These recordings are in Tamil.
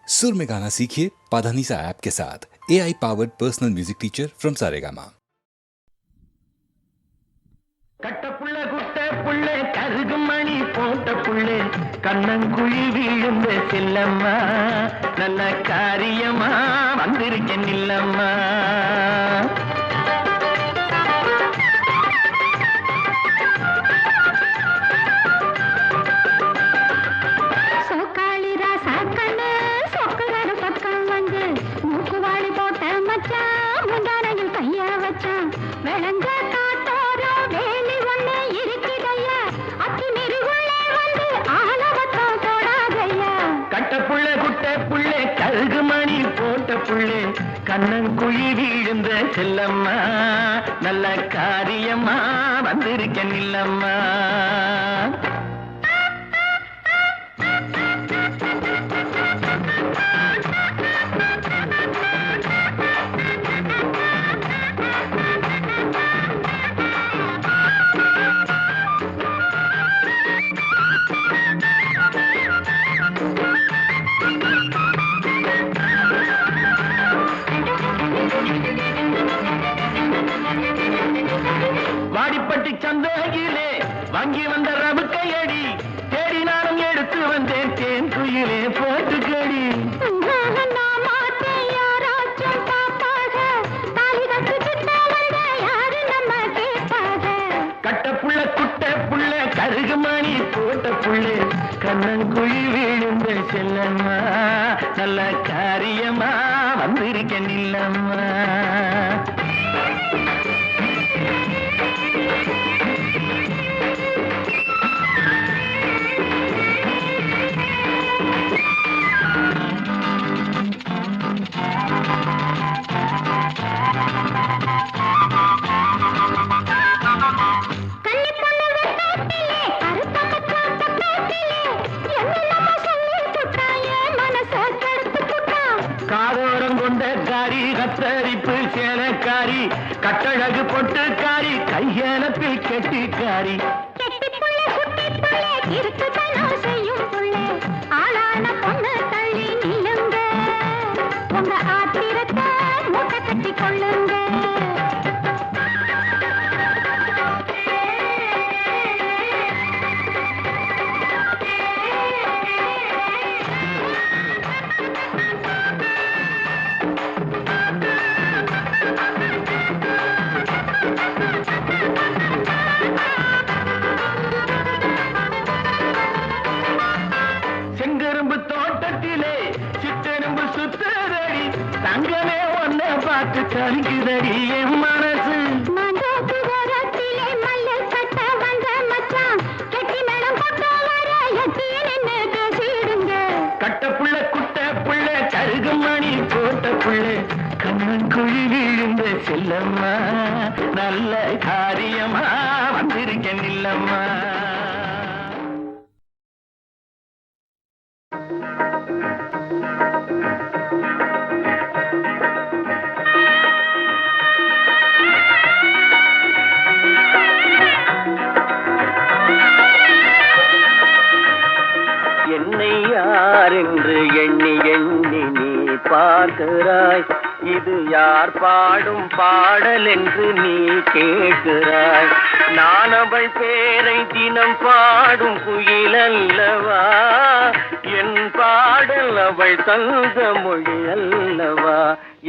सुर में गाना सीखिए पाधानीसा ऐप के साथ। AI powered personal music teacher from Saregama. கட்டப்புள்ள குட்ட புள்ள கருகுமணி போட்ட புள்ளே கண்ணங்குழி வீழுந்த செல்லம்மா நல்ல காரியமா வந்திருக்க நில்லம்மா. கருகுமணி போட்ட புள்ளே கண்ணங்குழி வீழுந்த செல்லம்மா நல்ல காரியமா வந்திருக்க நில்லம்மா. வாடிப்பட்டி சந்தையிலே வாங்கி வந்த ரவுக்கையடி தேடினாலும் எடுத்து வந்தேன் தேன் குயிலே போட்டுக்கடி. கட்டப்புள்ள குட்ட புள்ள கருகுமணி போட்ட புள்ளே கண்ணங்குழி வீழுந்த செல்லம்மா நல்ல காரியமா வந்திருக்க நில்லம்மா. காதோரம் கொண்ட காரி கத்தரிப்பு சேலக்காரி கட்டழகு பொட்டுக்காரி கையெனப்பில் கெட்டிக்காரி. செங்கரும்பு தோட்டத்திலே சித்தெரும்பு சுத்துதடி தங்கமே ஒன்ன பார்த்து கலிக்குதடி என் மனசு. கட்டப்புள்ள குட்ட புள்ள கருகுமணி போட்ட புள்ளே கண்ணங்குழி விழுந்த செல்லம்மா நல்ல காரியமா வந்திருக்க நில்லம்மா. என்னை யார் என்று எண்ணி எண்ணி நீ பார்க்கிறாய், இது யார் பாடும் பாடல் என்று நீ கேட்கிறாய். நான் அவள் பேரை தினம் பாடும் குயில் அல்லவா, என் பாடல் அவள் தந்த மொழி அல்லவா.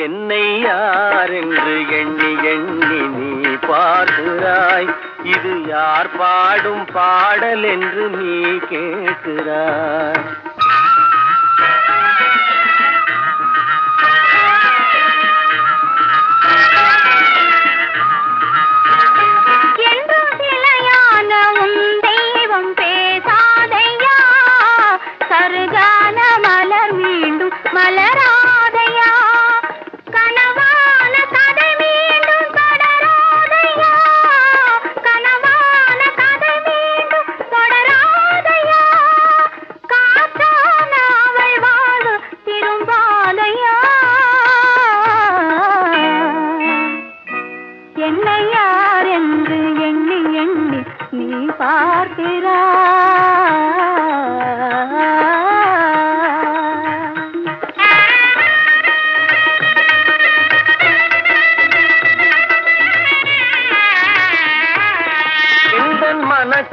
என்னை யார் என்று எண்ணி எண்ணி நீ பார்க்கிறாய், இது யார் பாடும் பாடல் என்று நீ கேட்கிறாய். காத்தா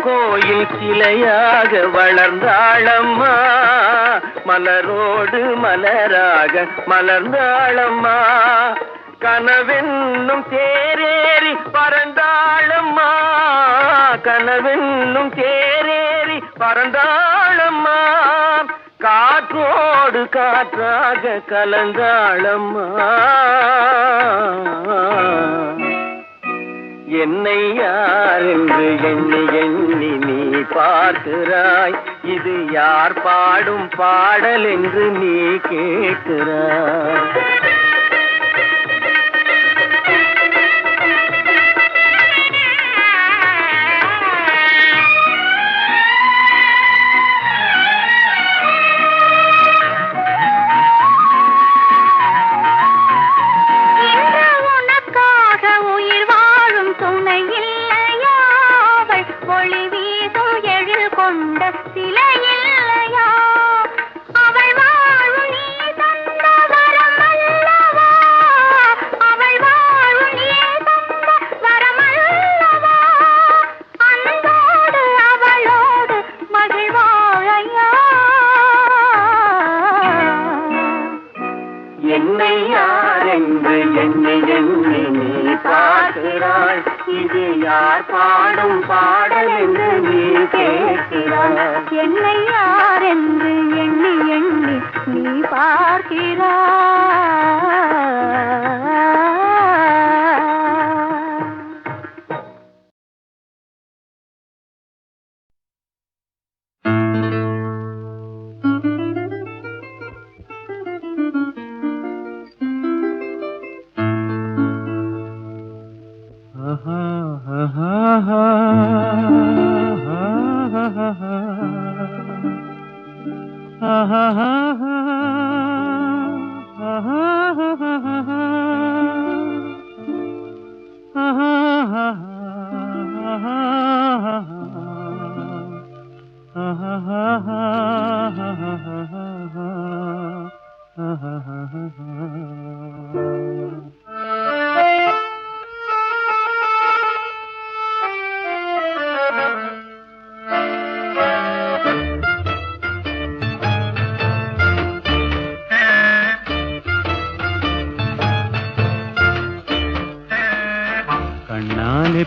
கோயில் சிலையாக வளர்ந்தாளம்மா, மலரோடு மலராக மலர்ந்தாளம்மா. கனவென்னும் தேரேறி பறந்தாளம்மா, கனவென்னும் தேரேறி பறந்தாளம்மா. காற்றோடு காற்றாக கலந்தாளம்மா. என்னை யார் என்று எண்ணி எண்ணி நீ பார்க்கிறாய், இது யார் பாடும் பாடல் என்று நீ கேட்கிறாய். என்னை யார் என்று எண்ணி எண்ணி நீ பார்க்கிறாய், இது யார் பாடும் பாடல் என்று நீ கேட்கிறாய். என்னை யார் என்று எண்ணி எண்ணி நீ பார்க்கிறாய்.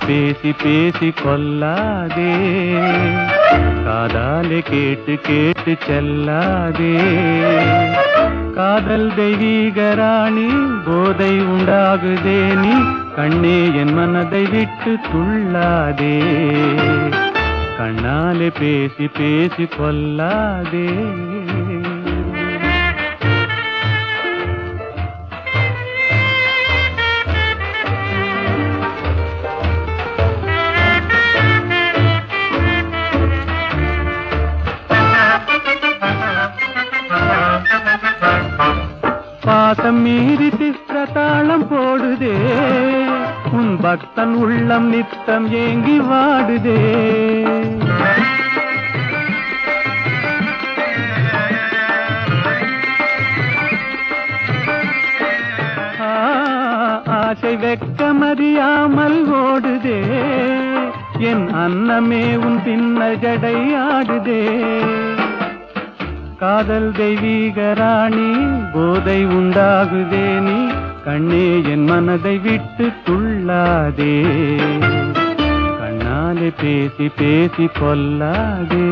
பேசி பேசி கொல்லாதே, காதாலே கேட்டு கேட்டு செல்லாதே. காதல் தெய்வீக ராணி, போதை உண்டாகுதே நீ, கண்ணே என் மனதை விட்டு துள்ளாதே. கண்ணாலே பேசி பேசி கொல்லாதே. பாசம் மீறி திஸ்ரதாளம் போடுதே, உன் பக்தன் உள்ளம் நித்தம் ஏங்கி வாடுதே. ஆசை வெட்கமறியாமல் ஓடுதே, என் அன்னமே உன் பின்ன ஜடை ஆடுதே. காதல் தெய்வீக ராணி, போதை உண்டாகுதே நீ, கண்ணே என் மனதை விட்டு துள்ளாதே. கண்ணாலே பேசி பேசி கொல்லாதே.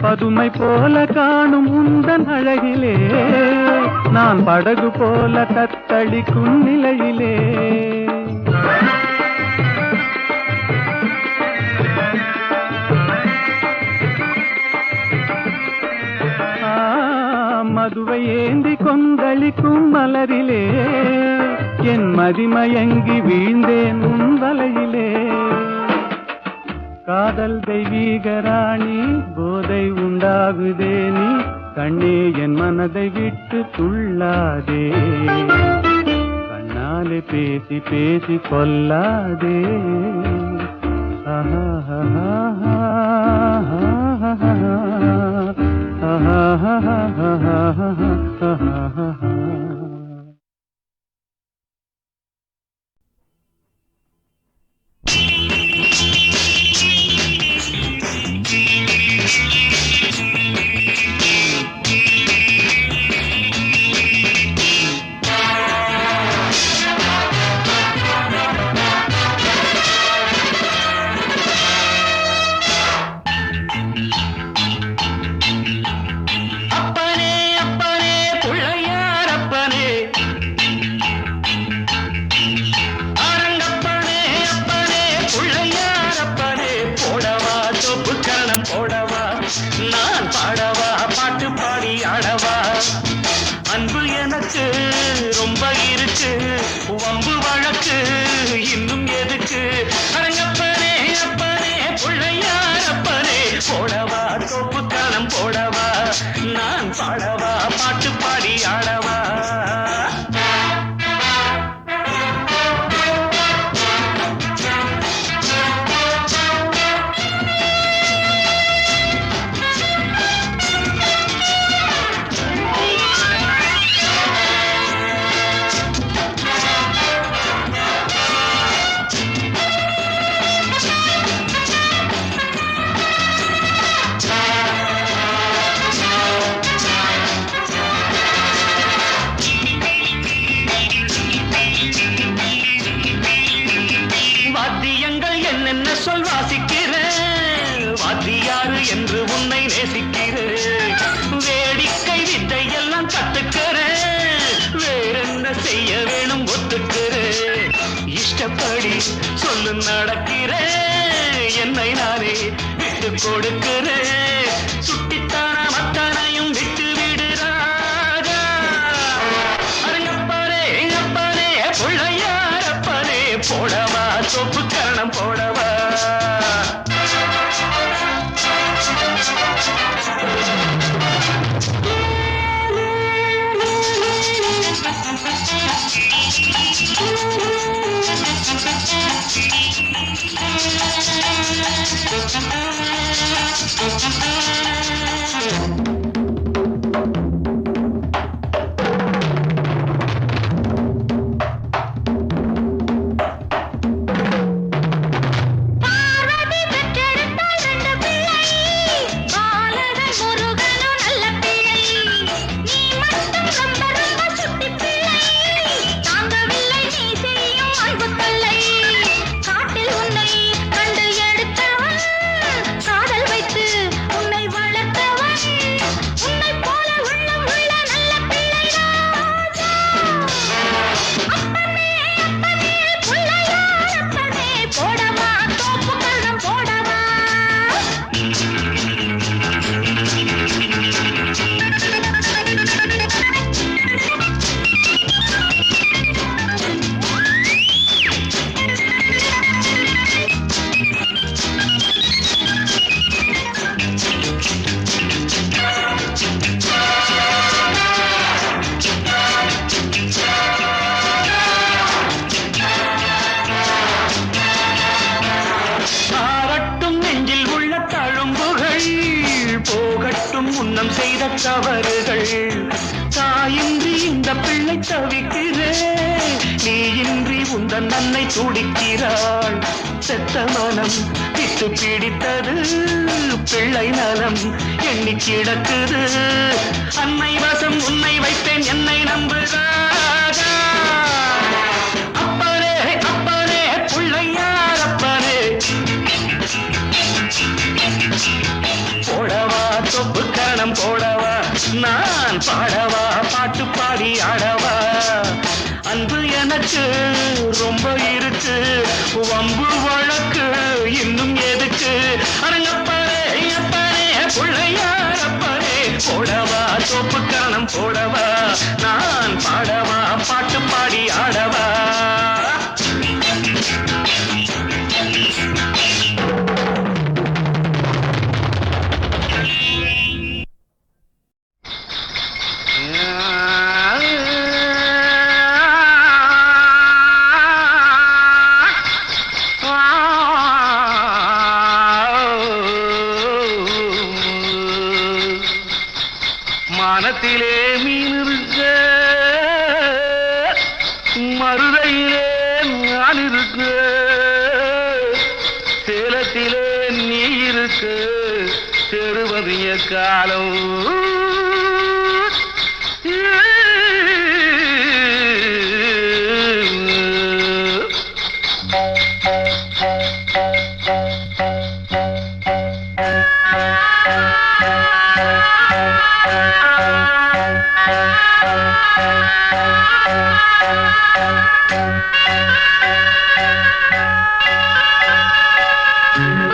பதுமை போல காணும் உந்தன் அழகிலே, நான் படகு போல தத்தளிக்கும் நிலையிலே. மதுவை ஏந்தி கொந்தளிக்கும் மலரிலே, என் மதிமயங்கி வீழ்ந்தேன் உன் வலையிலே. காதல் தெய்வீக ராணி, போதை உண்டாகுதே நீ, கண்ணே என் மனதை விட்டு துள்ளாதே. கண்ணாலே பின்னாலே பேசி பேசி கொல்லாதே. மானத்திலே மீன் இருக்க மருதையிலே நான் இருக்க சேலத்திலே நீ இருக்க செருவதிய காலம்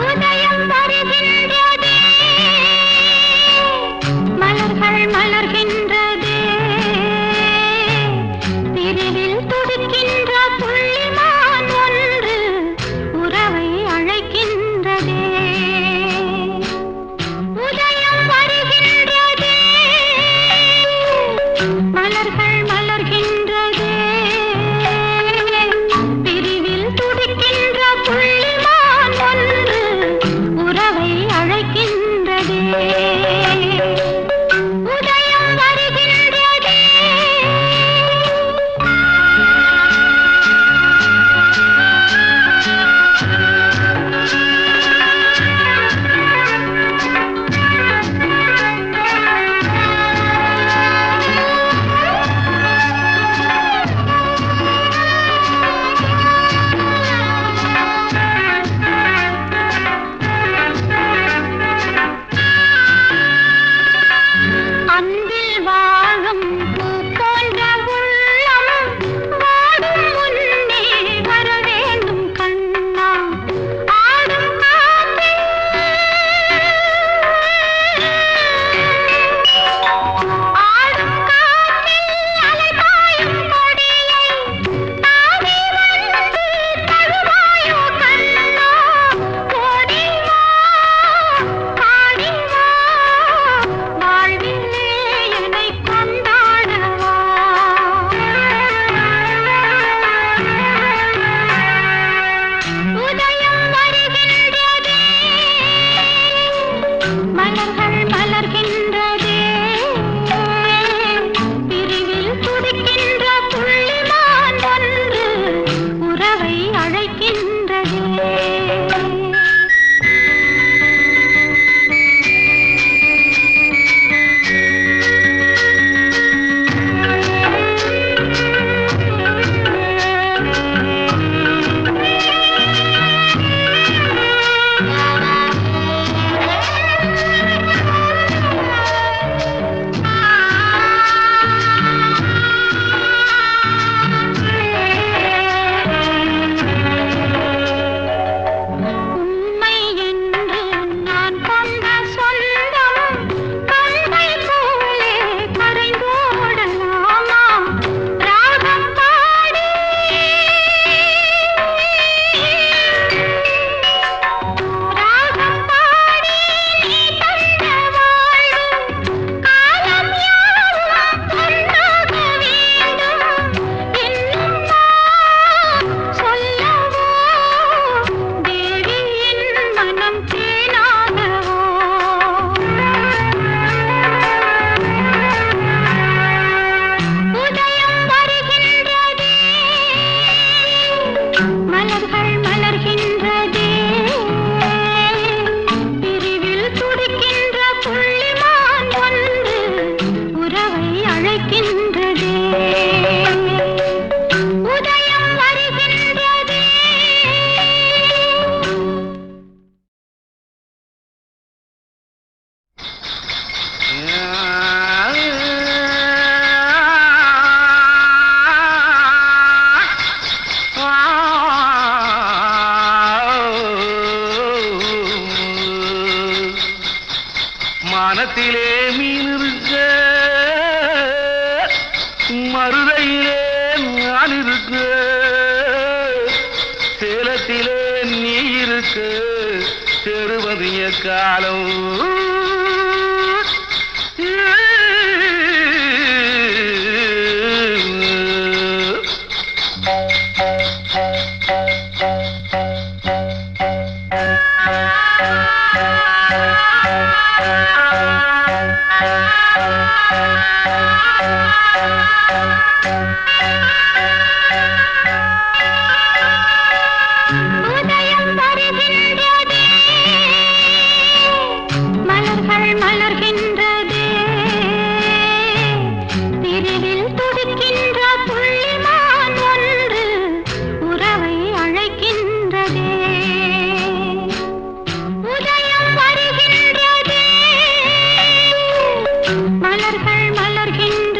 உதயம் வருகின்றதே, மலர்கள் மலர்கின்றதே, பிரிவில் துடிக்கின்ற புள்ளிமான் ஒன்று உறவை அழைக்கின்றதே. உதயம் வருகின்றதே, மலர்கள் மலர்கின்றதே, பிரிவில் துடிக்கின்ற புள்ளிமான் ஒன்று உறவை அழைக்கின்றதே. உதயம் வருகின்றதே. அன்பில் வாழும் பூ போன்ற உள்ளம் வாடும் முன்னே வர வேண்டும் கண்ணா. ஆடும் காற்றில் ஆடும் காற்றில் அலைபாயும் கொடியை தாவி வந்து தழுவாயோ கண்ணா. ஓடி வா, பாடி வா, வாழ்விலே என்னை கொண்டாடவா. உதயம் வருகின்றதே, மலர்கள் மலர்கின்றதே, பிரிவில் துடிக்கின்ற புள்ளிமான் ஒன்று உறவை அழைக்கின்றதே. உண்மை என்று நான் கொண்ட சொந்தம் கண்மை போலே கரைந்தோடலாமா. ராகம் பாடி ராகம் பாடி நீ தந்த வாழ்வு காலம் யாவும் பொன்னாக வேண்டும். இன்னும் நான் சொல்லவோ தேவியின் மனம் தேனாகவோ. உதயம் வருகின்றதே, மலர்கள் மலர்கின்றதே, பிரிவில் துடிக்கின்ற புள்ளிமான் ஒன்று உறவை அழைக்கின்றதே. உதயம் வருகின்றதே. மானத்திலே மீன் இருக்க மருதையிலே நான் இருக்க சேலத்திலே நீ இருக்க செருவதிய காலம் மலர்கள் மலர்கின்ற